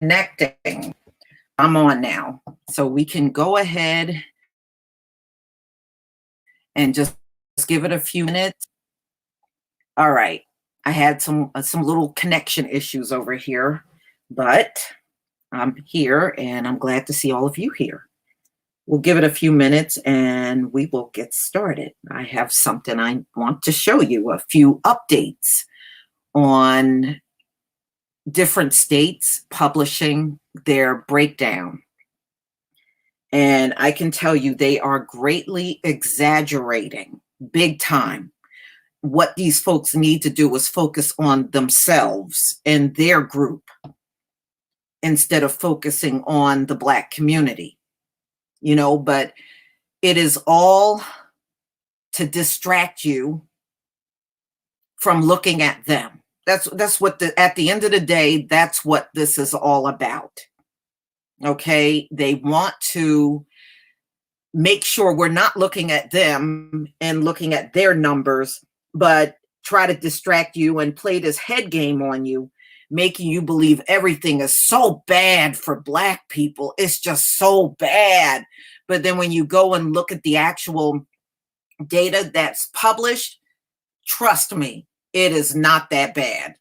connecting. I'm on now. So we can go ahead and just give it a few minutes. All right. I had some little connection issues over here, but I'm here and I'm glad to see all of you here. We'll give it a few minutes and we will get started. I have something I want to show you, a few updates on different states publishing their breakdown. And I can tell you they are greatly exaggerating, big time. What these folks need to do is focus on themselves and their group instead of focusing on the Black community, but it is all to distract you from looking at them. That's what at the end of the day, that's what this is all about. Okay. They want to make sure we're not looking at them and looking at their numbers, but try to distract you and play this head game on you, making you believe everything is so bad for Black people. It's just so bad. But then when you go and look at the actual data that's published, trust me, it is not that bad.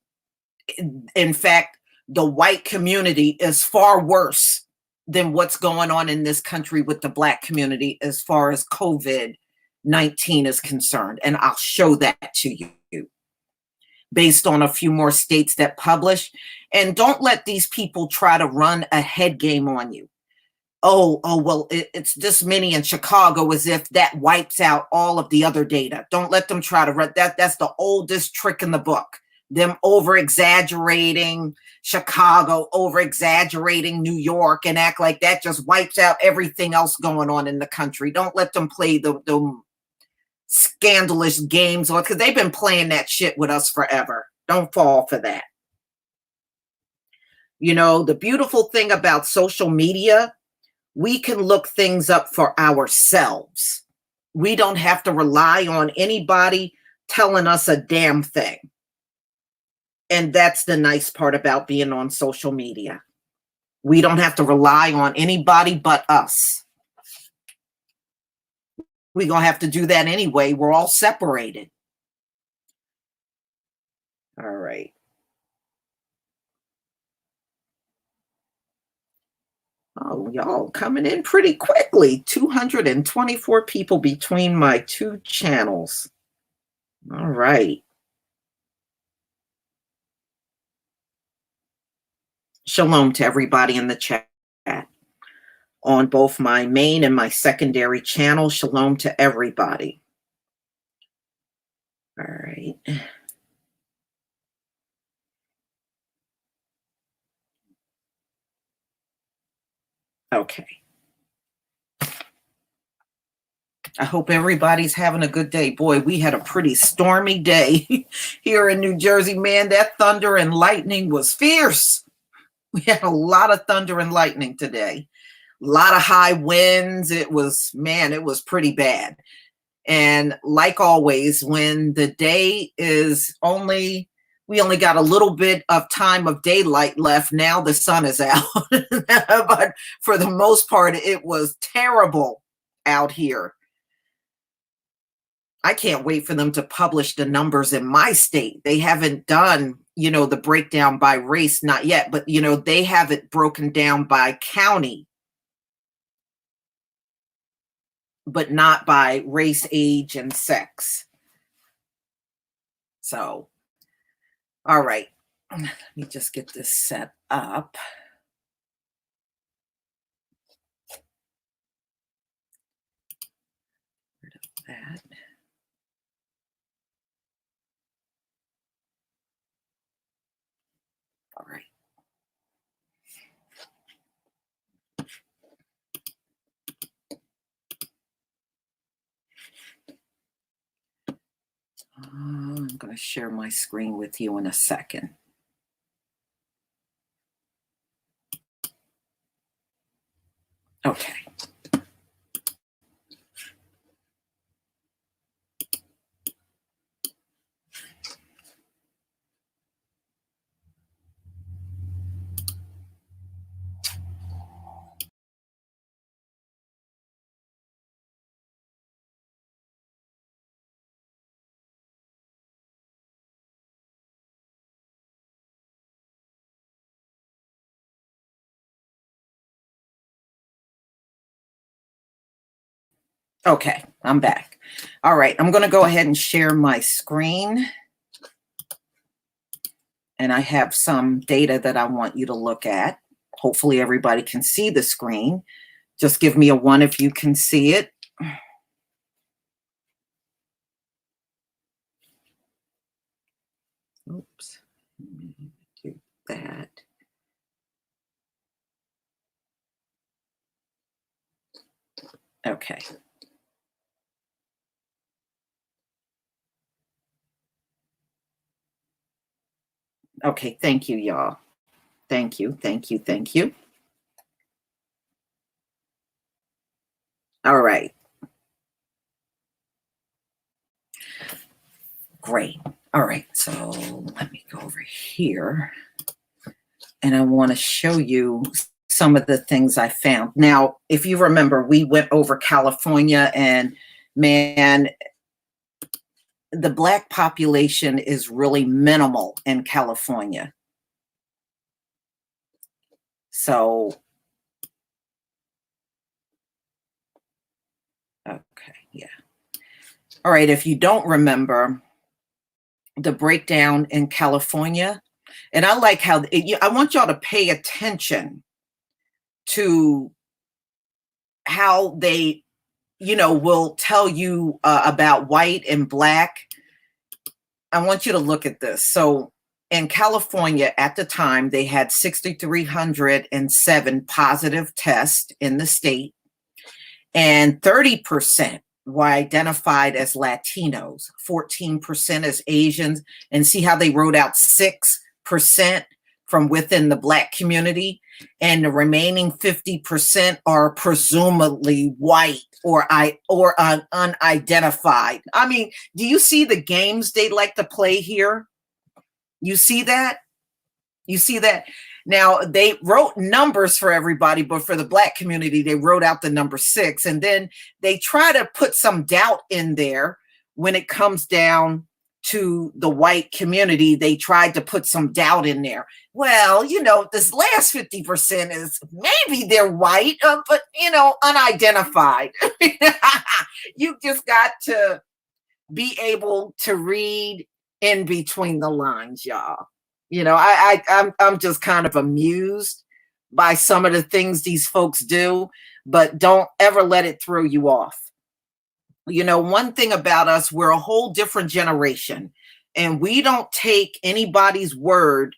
In fact, the white community is far worse than what's going on in this country with the Black community as far as COVID-19 is concerned. And I'll show that to you based on a few more states that publish. And don't let these people try to run a head game on you. Well, it's this many in Chicago, as if that wipes out all of the other data. Don't let them try to run that. That's the oldest trick in the book. Them over exaggerating Chicago, over exaggerating New York, and act like that just wipes out everything else going on in the country. Don't let them play the scandalous games, because they've been playing that shit with us forever. Don't fall for that. The beautiful thing about social media, we can look things up for ourselves. We don't have to rely on anybody telling us a damn thing. And that's the nice part about being on social media. We don't have to rely on anybody but us. We're going to have to do that anyway. We're all separated. All right. Oh, y'all coming in pretty quickly. 224 people between my two channels. All right. Shalom to everybody in the chat. On both my main and my secondary channel, shalom to everybody. All right. Okay. I hope everybody's having a good day. Boy, we had a pretty stormy day here in New Jersey, man. That thunder and lightning was fierce. We had a lot of thunder and lightning today. A lot of high winds. It was pretty bad. And like always, when the day is we only got a little bit of time of daylight left. Now the sun is out. But for the most part, it was terrible out here. I can't wait for them to publish the numbers in my state. They haven't done, the breakdown by race, not yet, but, they have it broken down by county, but not by race, age, and sex. So, all right, let me just get this set up. Rid of that. All right. I'm going to share my screen with you in a second. Okay. Okay, I'm back. All right, I'm going to go ahead and share my screen. And I have some data that I want you to look at. Hopefully everybody can see the screen. Just give me a 1 if you can see it. Oops, do that. Okay. Okay, thank you, y'all. Thank you, thank you, thank you. All right, great. All right, so let me go over here and I want to show you some of the things I found. Now, if you remember, we went over California and man, the Black population is really minimal in California. So, okay, yeah. All right, if you don't remember the breakdown in California, and I like how I want y'all to pay attention to how they, will tell you about white and black. I want you to look at this. So in California at the time, they had 6,307 positive tests in the state, and 30% were identified as Latinos, 14% as Asians, and see how they wrote out 6% from within the Black community, and the remaining 50% are presumably white or unidentified. I mean, do you see the games they like to play here? You see that? You see that? Now, they wrote numbers for everybody, but for the Black community, they wrote out the number 6. And then they try to put some doubt in there when it comes down to the white community. They tried to put some doubt in there. Well, this last 50% is maybe they're white, but, unidentified. You just got to be able to read in between the lines, y'all. I'm just kind of amused by some of the things these folks do, but don't ever let it throw you off. One thing about us, we're a whole different generation, and we don't take anybody's word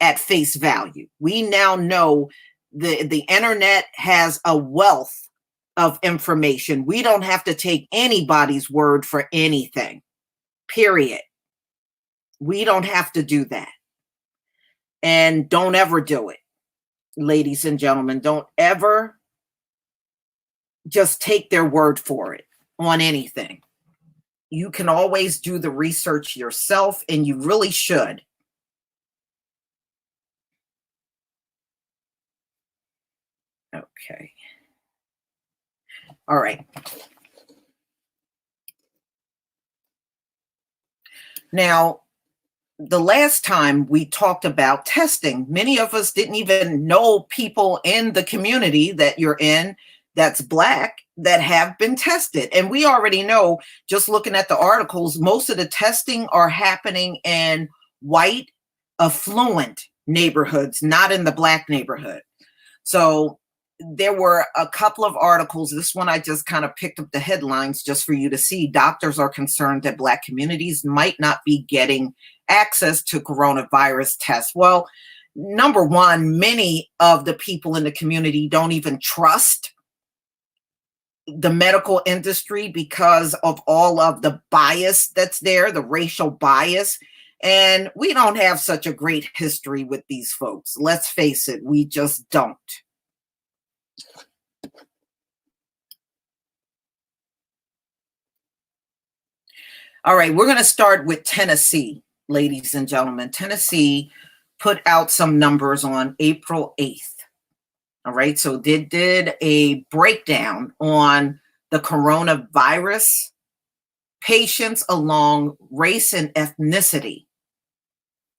at face value. We now know the internet has a wealth of information. We don't have to take anybody's word for anything, period. We don't have to do that. And don't ever do it, ladies and gentlemen. Don't ever just take their word for it on anything. You can always do the research yourself, and you really should. Okay. All right. Now, the last time we talked about testing, many of us didn't even know people in the community that you're in that's Black that have been tested. And we already know, just looking at the articles, most of the testing are happening in white, affluent neighborhoods, not in the Black neighborhood. So there were a couple of articles. This one, I just kind of picked up the headlines just for you to see. Doctors are concerned that Black communities might not be getting access to coronavirus tests. Well, number one, many of the people in the community don't even trust the medical industry because of all of the bias that's there, the racial bias. And we don't have such a great history with these folks. Let's face it, we just don't. All right, we're going to start with Tennessee, ladies and gentlemen. Tennessee put out some numbers on April 8th. All right, so they did a breakdown on the coronavirus patients along race and ethnicity.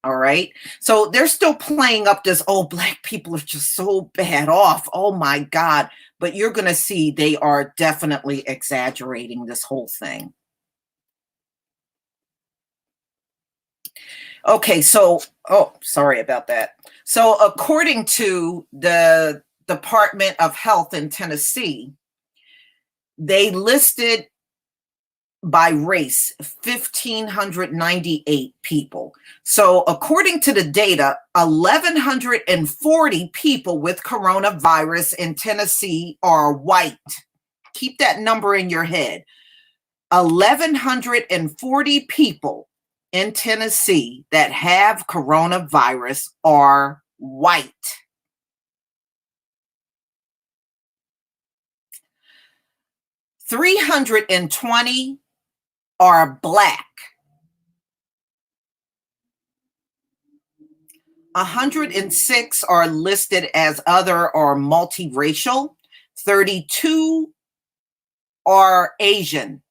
All right. So they're still playing up this, oh, black people are just so bad off. Oh my God. But you're going to see they are definitely exaggerating this whole thing. Okay. So, oh, sorry about that. So, according to the Department of Health in Tennessee, they listed by race 1,598 people. So according to the data, 1,140 people with coronavirus in Tennessee are white. Keep that number in your head. 1,140 people in Tennessee that have coronavirus are white. 320 are black. 106 are listed as other or multiracial. 32 are Asian.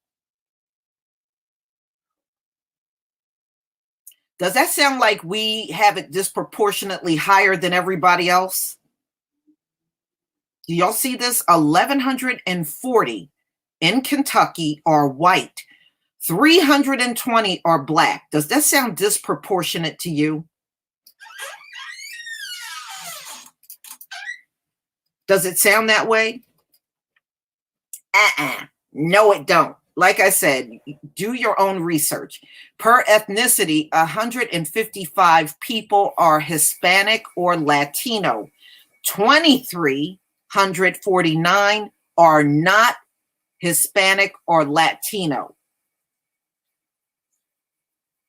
Does that sound like we have it disproportionately higher than everybody else? Do y'all see this? 1,140 in Kentucky are white. 320 are black. Does that sound disproportionate to you? Does it sound that way? No, it don't. Like I said, do your own research. Per ethnicity, 155 people are Hispanic or Latino. 2,349 are not Hispanic or Latino.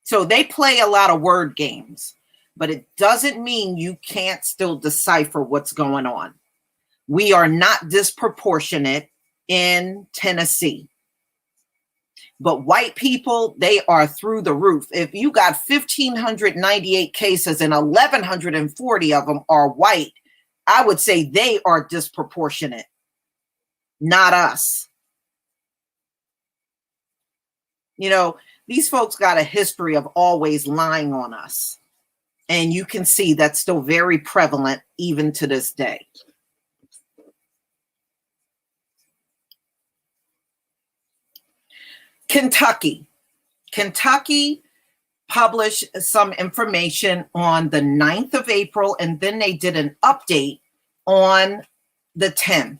So they play a lot of word games, but it doesn't mean you can't still decipher what's going on. We are not disproportionate in Tennessee. But white people, they are through the roof. If you got 1,598 cases and 1,140 of them are white, I would say they are disproportionate, not us. You know, these folks got a history of always lying on us. And you can see that's still very prevalent even to this day. Kentucky published some information on the 9th of April, and then they did an update on the 10th.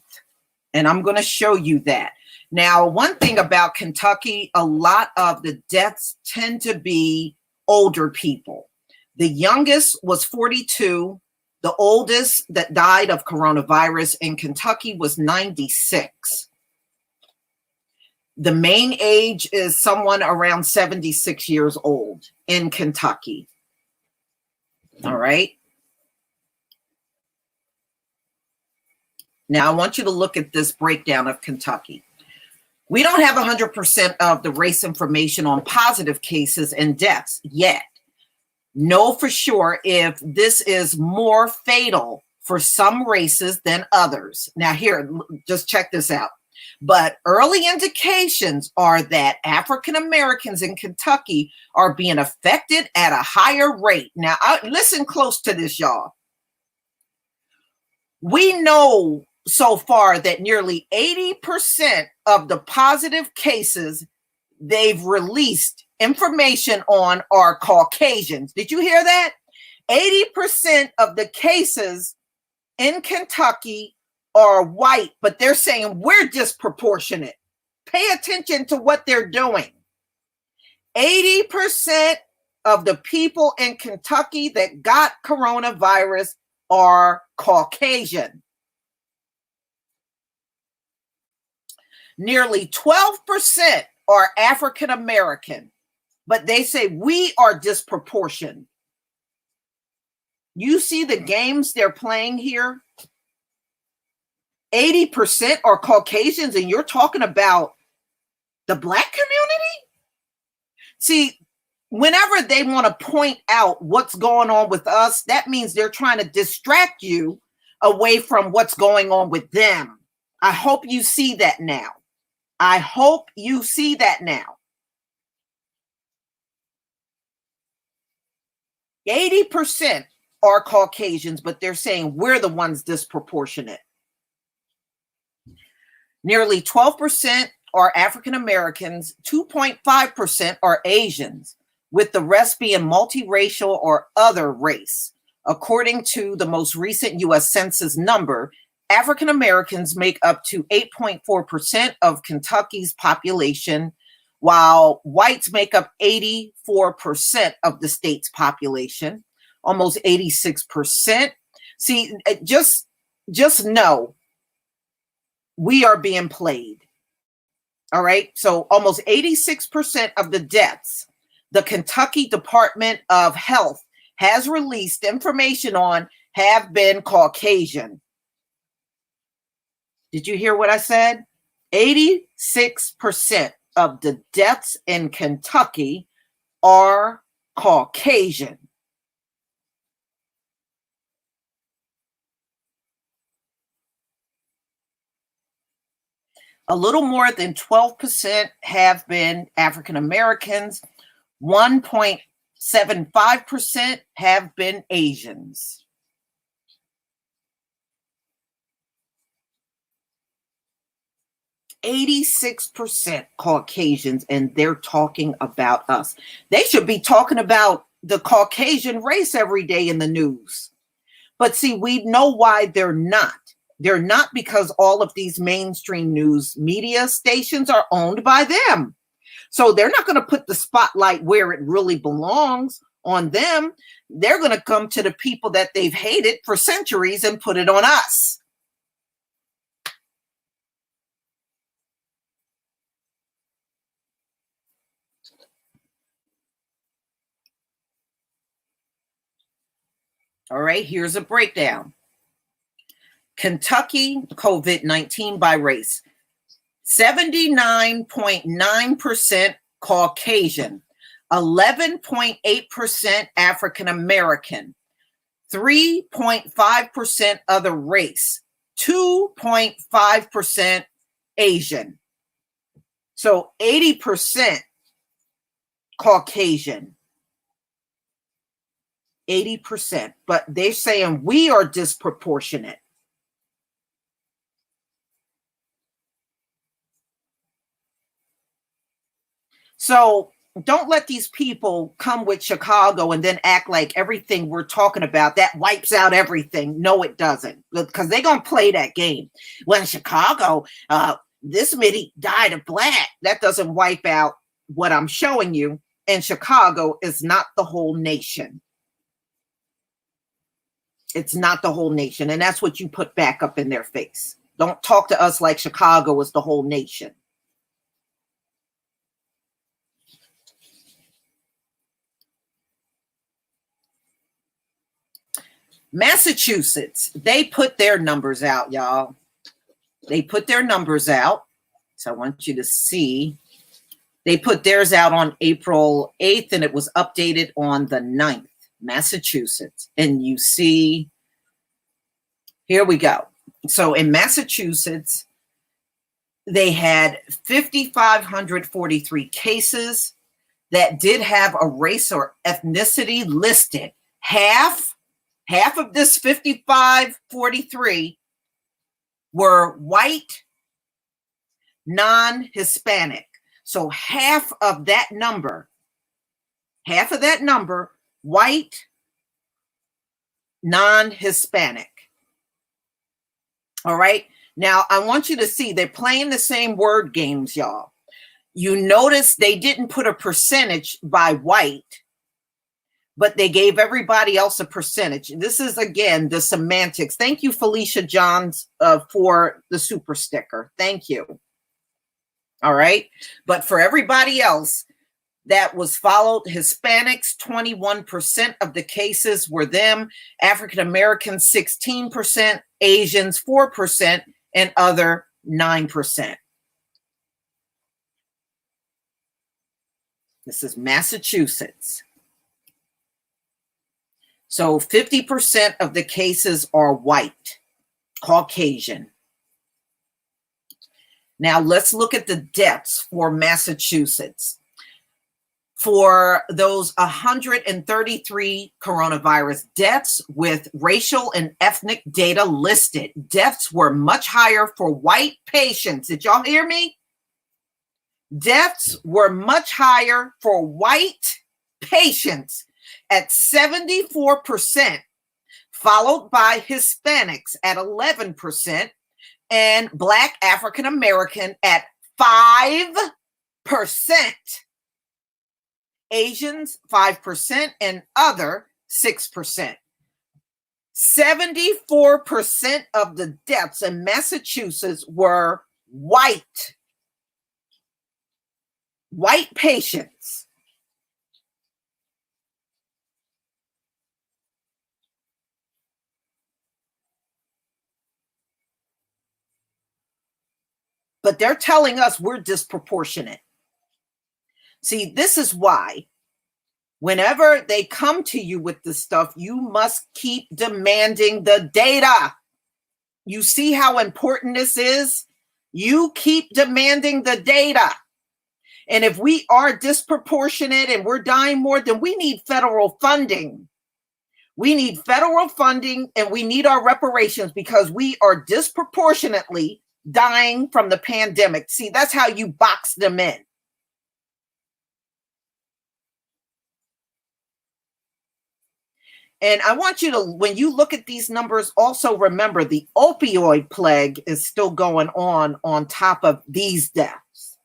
And I'm going to show you that. Now, one thing about Kentucky, a lot of the deaths tend to be older people. The youngest was 42. The oldest that died of coronavirus in Kentucky was 96. The main age is someone around 76 years old in Kentucky. All right. Now, I want you to look at this breakdown of Kentucky. We don't have 100% of the race information on positive cases and deaths yet. Know for sure if this is more fatal for some races than others. Now, here, just check this out. But early indications are that African Americans in Kentucky are being affected at a higher rate. Now, listen close to this, y'all. We know so far that nearly 80% of the positive cases they've released information on are Caucasians. Did you hear that? 80% of the cases in Kentucky are white, but they're saying we're disproportionate. Pay attention to what they're doing. 80% of the people in Kentucky that got coronavirus are Caucasian. Nearly 12% are African American, but they say we are disproportionate. You see the games they're playing here? 80% are Caucasians, and you're talking about the Black community? See, whenever they want to point out what's going on with us, that means they're trying to distract you away from what's going on with them. I hope you see that now. I hope you see that now. 80% are Caucasians, but they're saying we're the ones disproportionate. Nearly 12% are African Americans, 2.5% are Asians, with the rest being multiracial or other race. According to the most recent US Census number, African Americans make up to 8.4% of Kentucky's population, while whites make up 84% of the state's population, almost 86%. See, just know we are being played. All right. So almost 86% of the deaths, the Kentucky Department of Health has released information on, have been Caucasian. Did you hear what I said? 86% of the deaths in Kentucky are Caucasian. A little more than 12% have been African Americans. 1.75% have been Asians. %86 Caucasians, and they're talking about us. They should be talking about the Caucasian race every day in the news. But see, we know why they're not. They're not because all of these mainstream news media stations are owned by them. So they're not going to put the spotlight where it really belongs on them. They're going to come to the people that they've hated for centuries and put it on us. All right, here's a breakdown. Kentucky, COVID-19 by race. 79.9% Caucasian, 11.8% African American, 3.5% other race, 2.5% Asian. So 80% Caucasian, 80%, but they're saying we are disproportionate. So don't let these people come with Chicago and then act like everything we're talking about, that wipes out everything. No, it doesn't, because they're going to play that game. When Chicago, this many died of black, that doesn't wipe out what I'm showing you. And Chicago is not the whole nation. It's not the whole nation. And that's what you put back up in their face. Don't talk to us like Chicago is the whole nation. Massachusetts, they put their numbers out, y'all. They put their numbers out. So I want you to see. They put theirs out on April 8th, and it was updated on the 9th, Massachusetts. And you see, here we go. So in Massachusetts, they had 5,543 cases that did have a race or ethnicity listed. Half of this 5,543 were white, non-Hispanic. So half of that number, white, non-Hispanic. All right. Now, I want you to see they're playing the same word games, y'all. You notice they didn't put a percentage by white, but they gave everybody else a percentage. This is, again, the semantics. Thank you, Felicia Johns, for the super sticker. Thank you. All right. But for everybody else that was followed, Hispanics, 21% of the cases were them. African Americans, 16%. Asians, 4%. And other, 9%. This is Massachusetts. So 50% of the cases are white, Caucasian. Now let's look at the deaths for Massachusetts. For those 133 coronavirus deaths with racial and ethnic data listed, deaths were much higher for white patients. Did y'all hear me? Deaths were much higher for white patients at 74%, followed by Hispanics at 11%, and Black African American at 5%. Asians 5%, and other 6%. 74% of the deaths in Massachusetts were white patients. But they're telling us we're disproportionate. See, this is why whenever they come to you with this stuff, you must keep demanding the data. You see how important this is? You keep demanding the data. And if we are disproportionate and we're dying more, then we need federal funding. We need federal funding and we need our reparations because we are disproportionately dying from the pandemic. See, that's how you box them in. And I want you to, when you look at these numbers, also remember the opioid plague is still going on top of these deaths.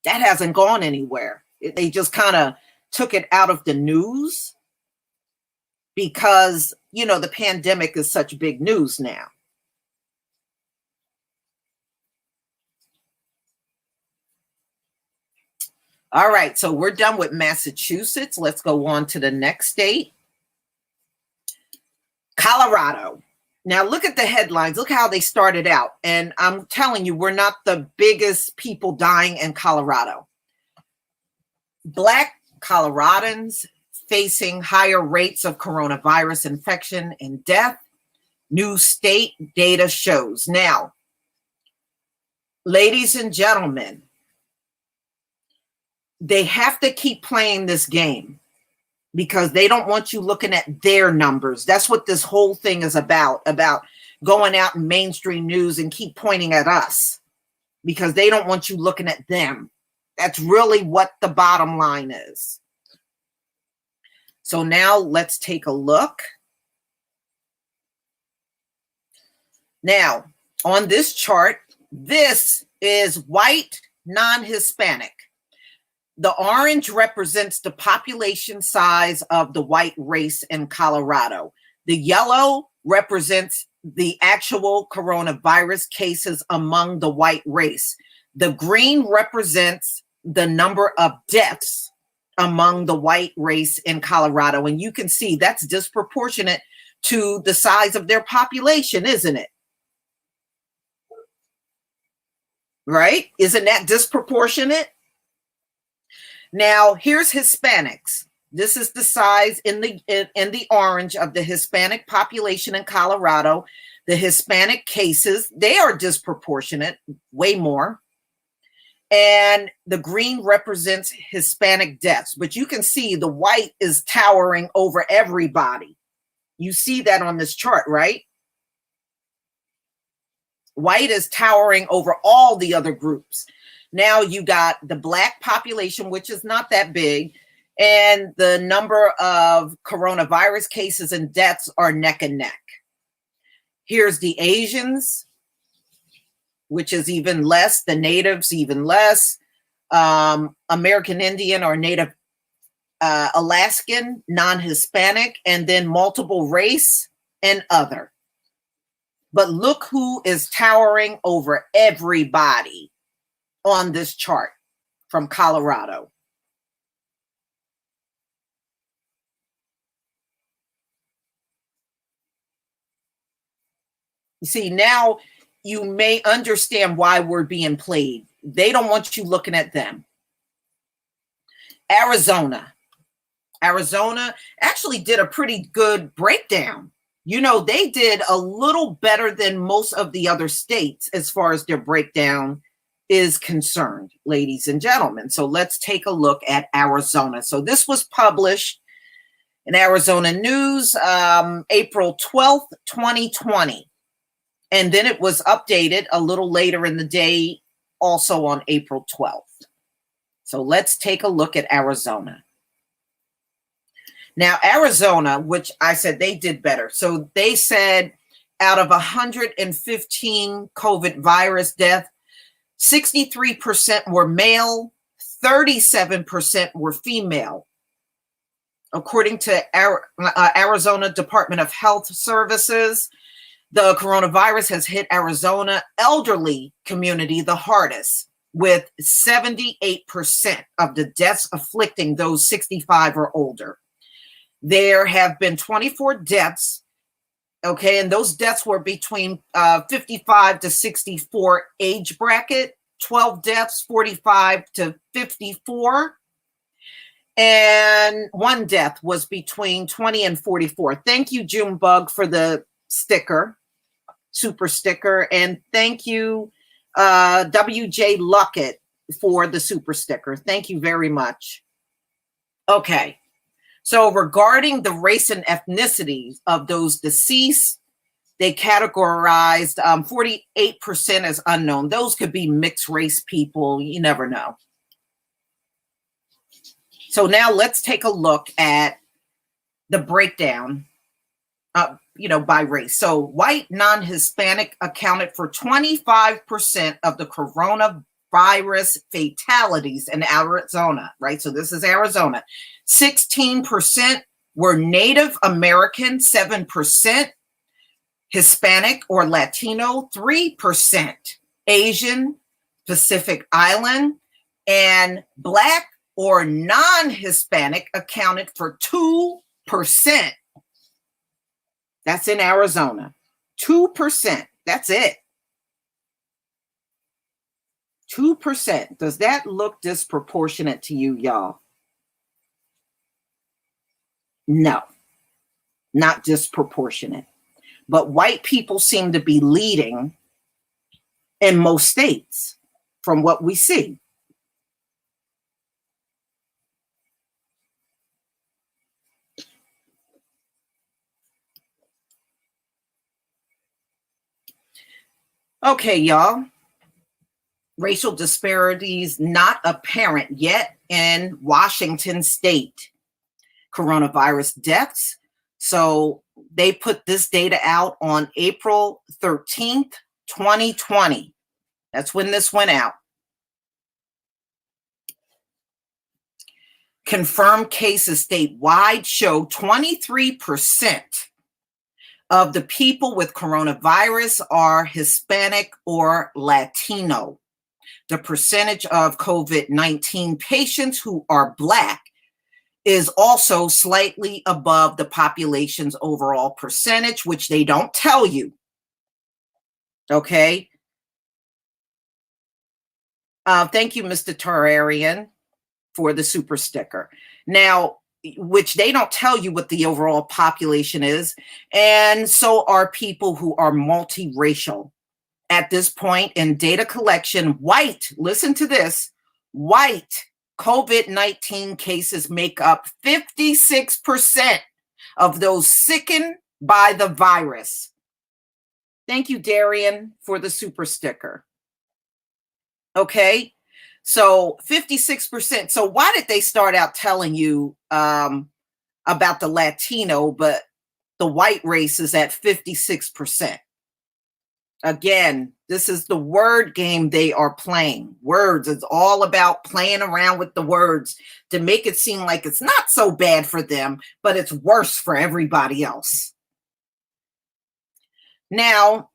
That hasn't gone anywhere. They just kind of took it out of the news because, you know, the pandemic is such big news now. All right, so we're done with Massachusetts. Let's go on to the next state. Colorado. Now look at the headlines. Look how they started out. And I'm telling you, we're not the biggest people dying in Colorado. Black Coloradans facing higher rates of coronavirus infection and death. New state data shows. Now, ladies and gentlemen, they have to keep playing this game because they don't want you looking at their numbers. That's what this whole thing is about going out in mainstream news and keep pointing at us because they don't want you looking at them. That's really what the bottom line is. So now let's take a look. Now, on this chart, this is white, non-Hispanic. The orange represents the population size of the white race in Colorado. The yellow represents the actual coronavirus cases among the white race. The green represents the number of deaths among the white race in Colorado. And you can see that's disproportionate to the size of their population, isn't it? Right? Isn't that disproportionate? Now, here's Hispanics. This is the size in the orange of the Hispanic population in Colorado. The Hispanic cases, they are disproportionate, way more. And the green represents Hispanic deaths. But you can see the white is towering over everybody. You see that on this chart, right? White is towering over all the other groups. Now you got the Black population, which is not that big, and the number of coronavirus cases and deaths are neck and neck. Here's the Asians, which is even less, the natives even less, American Indian or Native Alaskan, non-Hispanic, and then multiple race and other. But look who is towering over everybody on this chart from Colorado. You see, now you may understand why we're being played. They don't want you looking at them. Arizona actually did a pretty good breakdown. You know, they did a little better than most of the other states as far as their breakdown is concerned, ladies and gentlemen. So let's take a look at Arizona. So this was published in Arizona News, April 12th, 2020. And then it was updated a little later in the day, also on April 12th. So let's take a look at Arizona. Now, Arizona, which I said they did better. So they said out of 115 COVID virus deaths, 63% were male, 37% were female. According to Arizona Department of Health Services, the coronavirus has hit Arizona elderly community the hardest, with 78% of the deaths afflicting those 65 or older. There have been 24 deaths, okay, and those deaths were between 55 to 64 age bracket, 12 deaths, 45 to 54, and one death was between 20 and 44. Thank you, Junebug, for the sticker, super sticker, and thank you, WJ Luckett, for the super sticker. Thank you very much. Okay. So regarding the race and ethnicity of those deceased, they categorized 48% as unknown. Those could be mixed race people. You never know. So now let's take a look at the breakdown, by race. So white non-Hispanic accounted for 25% of the coronavirus fatalities in Arizona, right? So this is Arizona. 16% were Native American, 7% Hispanic or Latino, 3% Asian, Pacific Island, and Black or non-Hispanic accounted for 2%. That's in Arizona. 2%. That's it. 2%. Does that look disproportionate to you, y'all? No, not disproportionate. But white people seem to be leading in most states from what we see. Okay, y'all. Racial disparities not apparent yet in Washington state. Coronavirus deaths. So they put this data out on April 13th, 2020. That's when this went out. Confirmed cases statewide show 23% of the people with coronavirus are Hispanic or Latino. The percentage of COVID-19 patients who are Black is also slightly above the population's overall percentage, which they don't tell you. Okay. Thank you, Mr. Tararian, for the super sticker. Now, which they don't tell you what the overall population is. And so are people who are multiracial. At this point in data collection, white, listen to this, white COVID-19 cases make up 56% of those sickened by the virus. Thank you, Darian, for the super sticker. Okay, so 56%. So why did they start out telling you about the Latino, but the white race is at 56%? Again, this is the word game they are playing. Words. It's all about playing around with the words to make it seem like it's not so bad for them, but it's worse for everybody else. Now,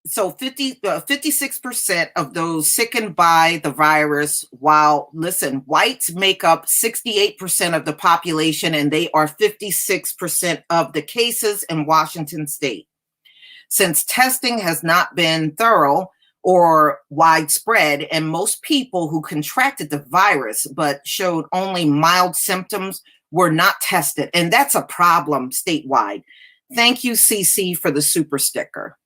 so 56% of those sickened by the virus, while, listen, whites make up 68% of the population, and they are 56% of the cases in Washington state. Since testing has not been thorough or widespread, and most people who contracted the virus but showed only mild symptoms were not tested, and that's a problem statewide. Thank you, CC, for the super sticker.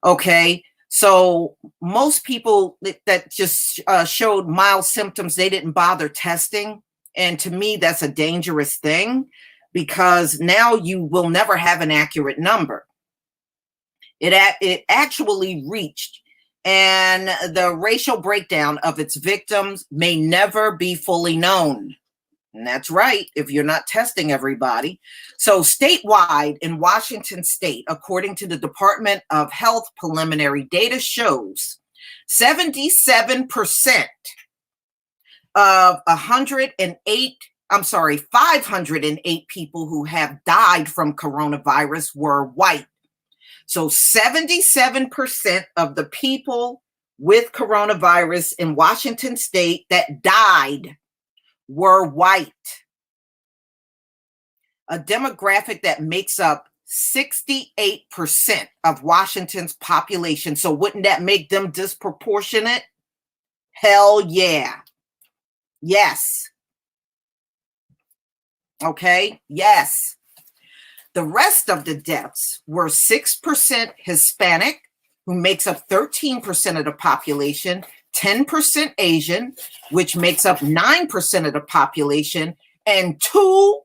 Okay, So most people that just showed mild symptoms, they didn't bother testing. And to me, that's a dangerous thing because now you will never have an accurate number. It actually reached, and the racial breakdown of its victims may never be fully known. And that's right, if you're not testing everybody. So, statewide in Washington state, according to the Department of Health preliminary data shows 77% of 508 people who have died from coronavirus were white. So 77% of the people with coronavirus in Washington state that died were white. A demographic that makes up 68% of Washington's population. So wouldn't that make them disproportionate? Hell yeah. Yes. Okay. Yes. The rest of the deaths were 6% Hispanic, who makes up 13% of the population, 10% Asian, which makes up 9% of the population, and 2%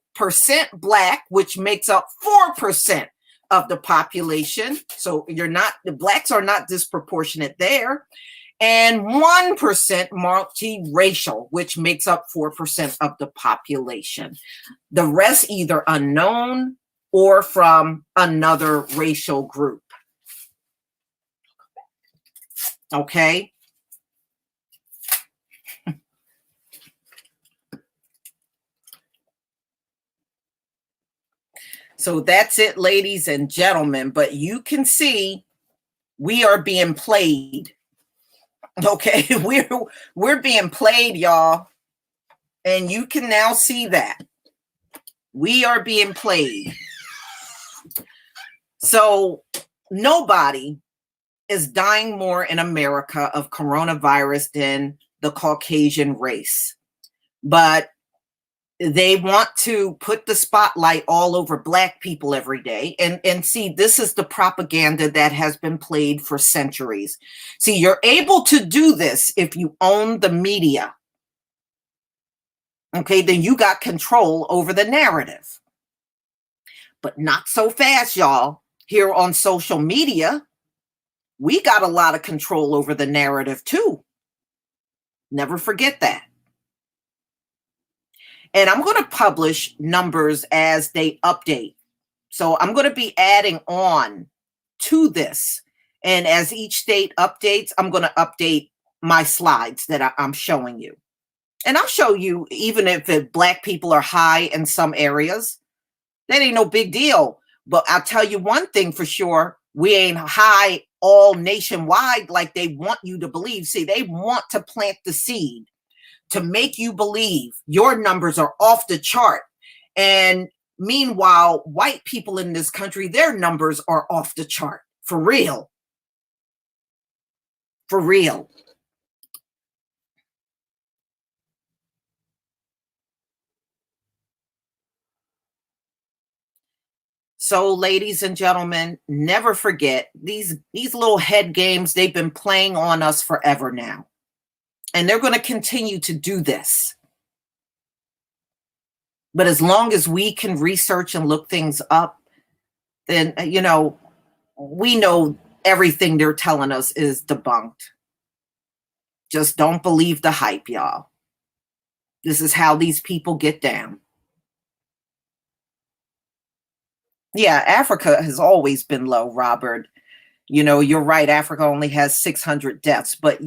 Black, which makes up 4% of the population. So the Blacks are not disproportionate there. And 1% multiracial, which makes up 4% of the population. The rest either unknown or from another racial group. Okay. So that's it, ladies and gentlemen. But you can see we are being played. Okay, we're being played, y'all. And you can now see that. We are being played. So nobody is dying more in America of coronavirus than the Caucasian race. But they want to put the spotlight all over Black people every day. And see, this is the propaganda that has been played for centuries. See, you're able to do this if you own the media. Okay, then you got control over the narrative. But not so fast, y'all. Here on social media, we got a lot of control over the narrative too. Never forget that. And I'm going to publish numbers as they update. So I'm going to be adding on to this. And as each state updates, I'm going to update my slides that I'm showing you. And I'll show you, even if Black people are high in some areas, that ain't no big deal. But I'll tell you one thing for sure, we ain't high all nationwide like they want you to believe. See, they want to plant the seed to make you believe your numbers are off the chart. And meanwhile, white people in this country, their numbers are off the chart. For real. For real. So, ladies and gentlemen, never forget these little head games, they've been playing on us forever now. And they're going to continue to do this. But as long as we can research and look things up, then, we know everything they're telling us is debunked. Just don't believe the hype, y'all. This is how these people get down. Yeah, Africa has always been low, Robert. You're right. Africa only has 600 deaths. But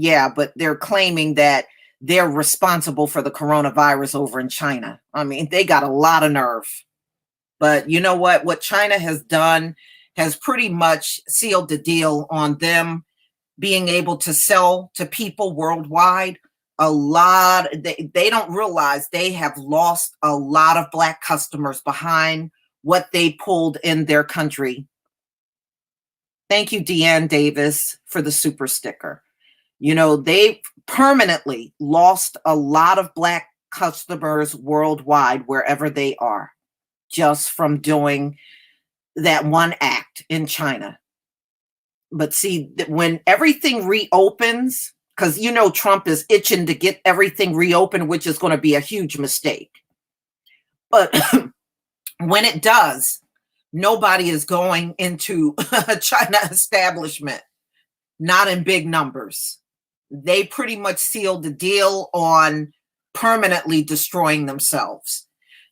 they're claiming that they're responsible for the coronavirus over in China. I mean, they got a lot of nerve. But you know what? What China has done has pretty much sealed the deal on them being able to sell to people worldwide. They don't realize they have lost a lot of Black customers behind what they pulled in their country. Thank you, Deanne Davis, for the super sticker. They've permanently lost a lot of Black customers worldwide, wherever they are, just from doing that one act in China. But see, when everything reopens, because Trump is itching to get everything reopened, which is going to be a huge mistake. But when it does, nobody is going into a China establishment, not in big numbers. They pretty much sealed the deal on permanently destroying themselves.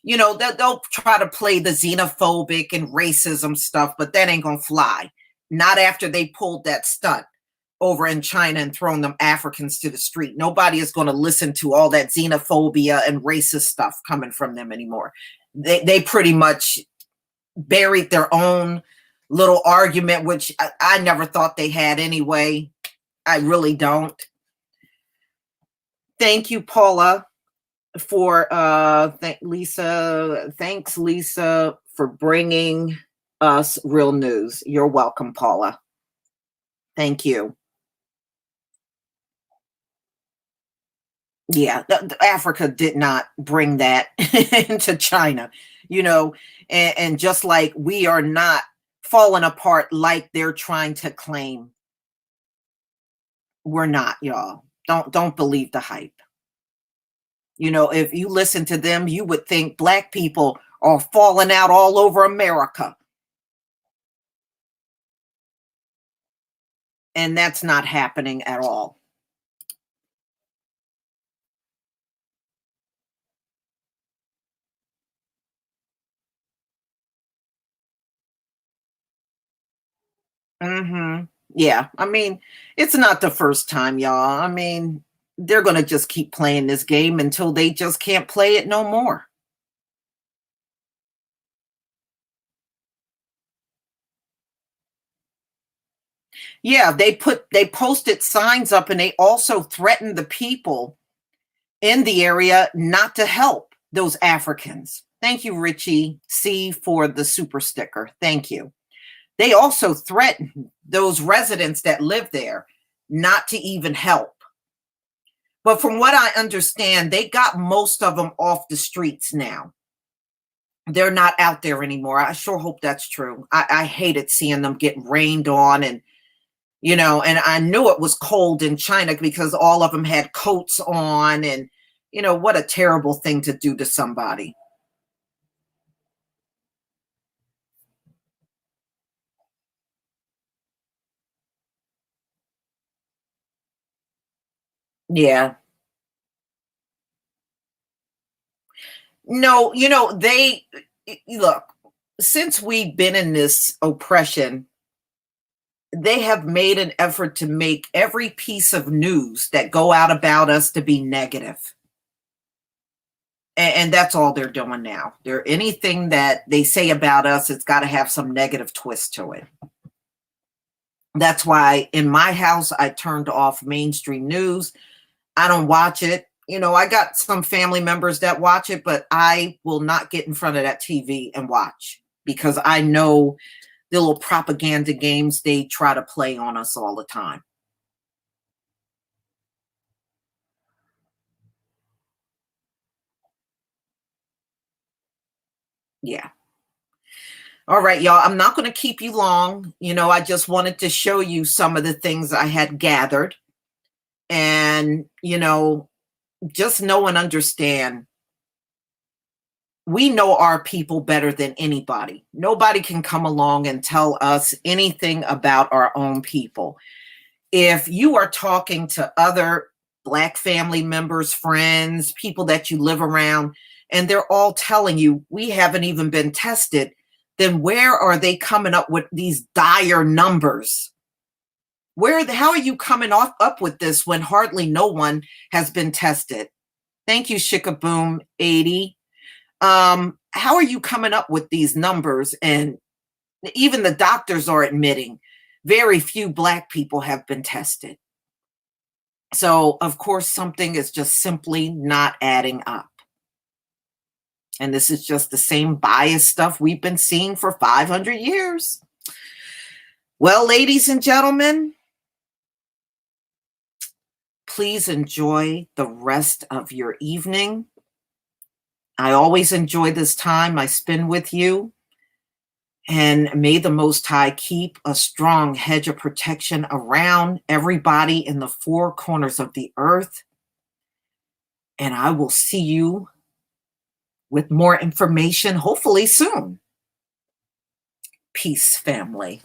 They'll try to play the xenophobic and racism stuff, but that ain't gonna fly. Not after they pulled that stunt over in China and thrown them Africans to the street. Nobody is going to listen to all that xenophobia and racist stuff coming from them anymore. They pretty much buried their own little argument, which I never thought they had anyway. I really don't. Thank you, Paula, for Lisa. Thanks, Lisa, for bringing us real news. You're welcome, Paula. Thank you. Yeah, Africa did not bring that into China, and just like we are not falling apart like they're trying to claim. We're not, y'all. Don't believe the hype. If you listen to them, you would think Black people are falling out all over America. And that's not happening at all. Yeah, I mean, it's not the first time, y'all. I mean, they're going to just keep playing this game until they just can't play it no more. Yeah, they posted signs up, and they also threatened the people in the area not to help those Africans. Thank you, Richie C, for the super sticker. Thank you. They also threatened those residents that live there not to even help. But from what I understand, they got most of them off the streets now. They're not out there anymore. I sure hope that's true. I hated seeing them get rained on, and and I knew it was cold in China because all of them had coats on, and what a terrible thing to do to somebody. Yeah. No, they look, since we've been in this oppression, they have made an effort to make every piece of news that go out about us to be negative. And that's all they're doing now. Anything that they say about us, it's got to have some negative twist to it. That's why in my house, I turned off mainstream news. I don't watch it. I got some family members that watch it, but I will not get in front of that TV and watch, because I know the little propaganda games they try to play on us all the time. Yeah. All right, y'all. I'm not going to keep you long. I just wanted to show you some of the things I had gathered. And, just know and understand, we know our people better than anybody. Nobody can come along and tell us anything about our own people. If you are talking to other Black family members, friends, people that you live around, and they're all telling you we haven't even been tested, then where are they coming up with these dire numbers? How are you coming up with this when hardly no one has been tested? Thank you, Shikaboom 80. How are you coming up with these numbers? And even the doctors are admitting very few Black people have been tested. So, of course, something is just simply not adding up. And this is just the same bias stuff we've been seeing for 500 years. Well, ladies and gentlemen, please enjoy the rest of your evening. I always enjoy this time I spend with you. And may the Most High keep a strong hedge of protection around everybody in the four corners of the earth. And I will see you with more information, hopefully soon. Peace, family.